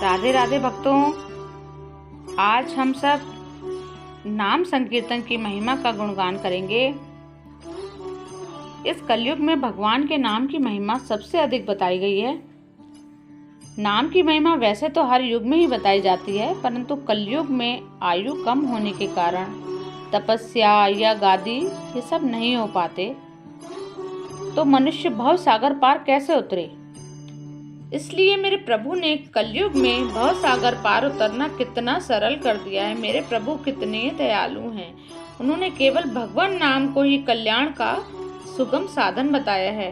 राधे राधे भक्तों, आज हम सब नाम संकीर्तन की महिमा का गुणगान करेंगे। इस कलयुग में भगवान के नाम की महिमा सबसे अधिक बताई गई है। नाम की महिमा वैसे तो हर युग में ही बताई जाती है, परंतु कलयुग में आयु कम होने के कारण तपस्या या गादी ये सब नहीं हो पाते, तो मनुष्य भव सागर पार कैसे उतरे। इसलिए मेरे प्रभु ने कलयुग में भव सागर पार उतरना कितना सरल कर दिया है। मेरे प्रभु कितने दयालु हैं। उन्होंने केवल भगवान नाम को ही कल्याण का सुगम साधन बताया है।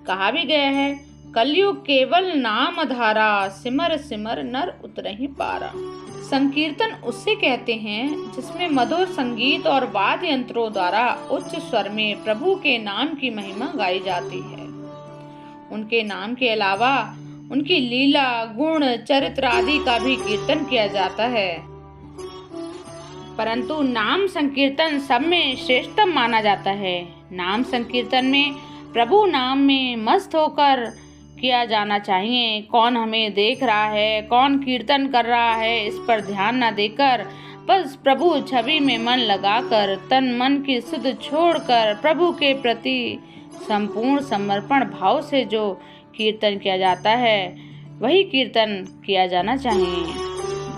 कहा भी गया है, कलयुग केवल नाम धारा, सिमर सिमर नर उतरहि पारा। संकीर्तन उससे कहते हैं जिसमें मधुर संगीत और वाद्य यंत्रों द्वारा उच्च स्वर में प्रभु के नाम की महिमा गाई जाती है। उनके नाम के अलावा उनकी लीला, गुण, चरित्र आदि का भी कीर्तन किया जाता है, परंतु नाम संकीर्तन सब में श्रेष्ठतम माना जाता है। नाम संकीर्तन में प्रभु नाम में मस्त होकर किया जाना चाहिए। कौन हमें देख रहा है, कौन कीर्तन कर रहा है, इस पर ध्यान न देकर बस प्रभु छवि में मन लगाकर तन मन की सुध छोड़कर प्रभु के प्रति संपूर्ण समर्पण भाव से जो कीर्तन किया जाता है वही कीर्तन किया जाना चाहिए।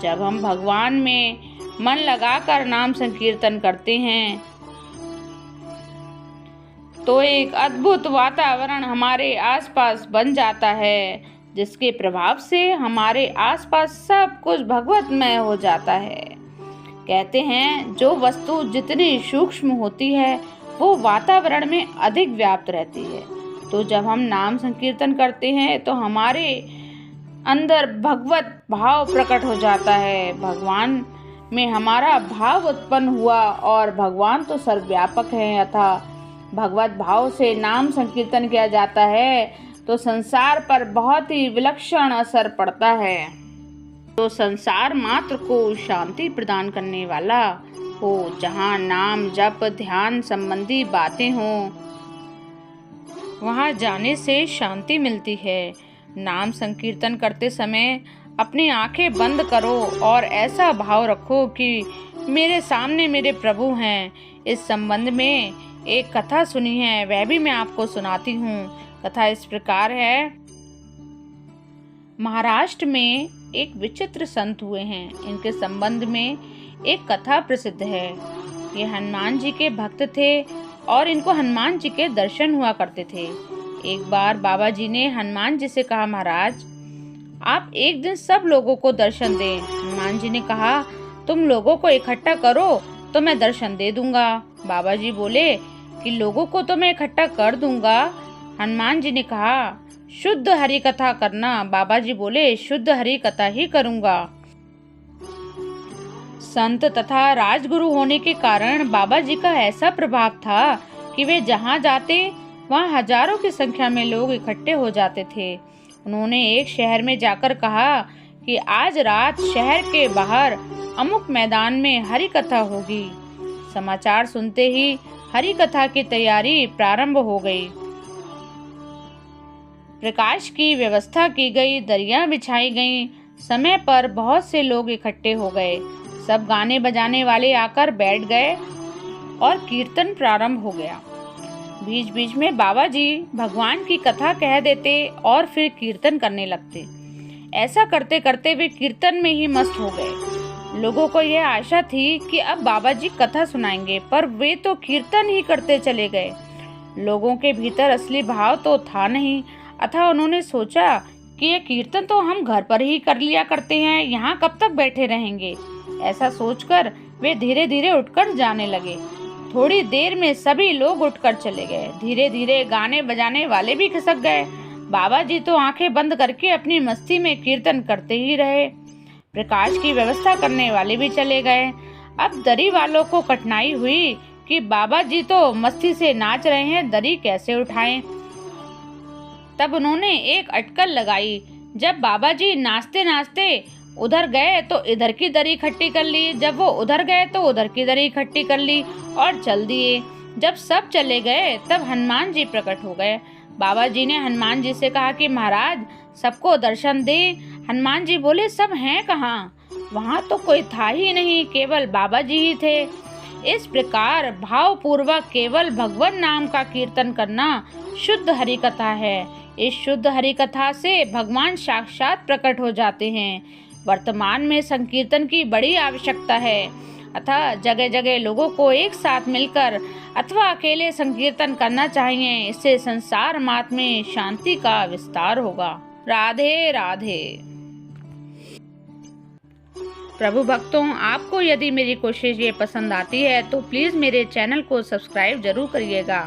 जब हम भगवान में मन लगाकर नाम संकीर्तन करते हैं तो एक अद्भुत वातावरण हमारे आसपास बन जाता है, जिसके प्रभाव से हमारे आसपास सब कुछ भगवतमय हो जाता है। कहते हैं जो वस्तु जितनी सूक्ष्म होती है वो वातावरण में अधिक व्याप्त रहती है। तो जब हम नाम संकीर्तन करते हैं तो हमारे अंदर भगवत भाव प्रकट हो जाता है। भगवान में हमारा भाव उत्पन्न हुआ और भगवान तो सर्वव्यापक हैं, अतः भगवत भाव से नाम संकीर्तन किया जाता है तो संसार पर बहुत ही विलक्षण असर पड़ता है। तो संसार मात्र को शांति प्रदान करने वाला हो, जहाँ नाम जप ध्यान संबंधी बातें हों, वहाँ जाने से शांति मिलती है। नाम संकीर्तन करते समय अपनी आंखें बंद करो और ऐसा भाव रखो कि मेरे सामने मेरे प्रभु हैं। इस संबंध में एक कथा सुनी है, वह भी मैं आपको सुनाती हूँ। कथा इस प्रकार है। महाराष्ट्र में एक विचित्र संत हुए हैं। इनके संबंध में एक कथा प्रसिद्ध है। ये हनुमान जी के भक्त थे और इनको हनुमान जी के दर्शन हुआ करते थे। एक बार बाबा जी ने हनुमान जी से कहा, महाराज आप एक दिन सब लोगों को दर्शन दें। हनुमान जी ने कहा, तुम लोगों को इकट्ठा करो तो मैं दर्शन दे दूंगा। बाबा जी बोले कि लोगों को तो मैं इकट्ठा कर दूंगा। हनुमान जी ने कहा, शुद्ध हरि कथा करना। बाबा जी बोले, शुद्ध हरि कथा ही करूंगा। संत तथा राजगुरु होने के कारण बाबा जी का ऐसा प्रभाव था कि वे जहाँ जाते वहाँ हजारों की संख्या में लोग इकट्ठे हो जाते थे। उन्होंने एक शहर में जाकर कहा कि आज रात शहर के बाहर अमुक मैदान में हरि कथा होगी। समाचार सुनते ही हरि कथा की तैयारी प्रारंभ हो गई। प्रकाश की व्यवस्था की गई, दरियां बिछाई गईं। समय पर बहुत से लोग इकट्ठे हो गए। सब गाने बजाने वाले आकर बैठ गए और कीर्तन प्रारंभ हो गया। बीच बीच में बाबा जी भगवान की कथा कह देते और फिर कीर्तन करने लगते। ऐसा करते करते वे कीर्तन में ही मस्त हो गए। लोगों को यह आशा थी कि अब बाबा जी कथा सुनाएंगे, पर वे तो कीर्तन ही करते चले गए। लोगों के भीतर असली भाव तो था नहीं, अतः उन्होंने सोचा कि ये कीर्तन तो हम घर पर ही कर लिया करते हैं, यहाँ कब तक बैठे रहेंगे। ऐसा सोचकर वे धीरे धीरे उठकर जाने लगे। थोड़ी देर में सभी लोग उठकर चले गए। धीरे धीरे गाने बजाने वाले भी खिसक गए। बाबा जी तो आंखें बंद करके अपनी मस्ती में कीर्तन करते ही रहे। प्रकाश की व्यवस्था करने वाले भी चले गए। अब दरी वालों को कठिनाई हुई कि बाबा जी तो मस्ती से नाच रहे हैं, दरी कैसे उठाएं। तब उन्होंने एक अटकल लगाई। जब बाबा जी नाचते नाचते उधर गए तो इधर की दरी इकट्ठी कर ली, जब वो उधर गए तो उधर की दरी इकट्ठी कर ली और चल दिए। जब सब चले गए तब हनुमान जी प्रकट हो गए। बाबा जी ने हनुमान जी से कहा कि महाराज सबको दर्शन दें, हनुमान जी बोले, सब हैं कहाँ? वहाँ तो कोई था ही नहीं, केवल बाबा जी ही थे। इस प्रकार भावपूर्वक केवल भगवान नाम का कीर्तन करना शुद्ध हरि कथा है। इस शुद्ध हरि कथा से भगवान साक्षात प्रकट हो जाते हैं। वर्तमान में संकीर्तन की बड़ी आवश्यकता है, अतः जगह जगह लोगों को एक साथ मिलकर अथवा अकेले संकीर्तन करना चाहिए। इससे संसार मात्र में शांति का विस्तार होगा। राधे राधे। प्रभु भक्तों, आपको यदि मेरी कोशिश ये पसंद आती है तो प्लीज़ मेरे चैनल को सब्सक्राइब जरूर करिएगा।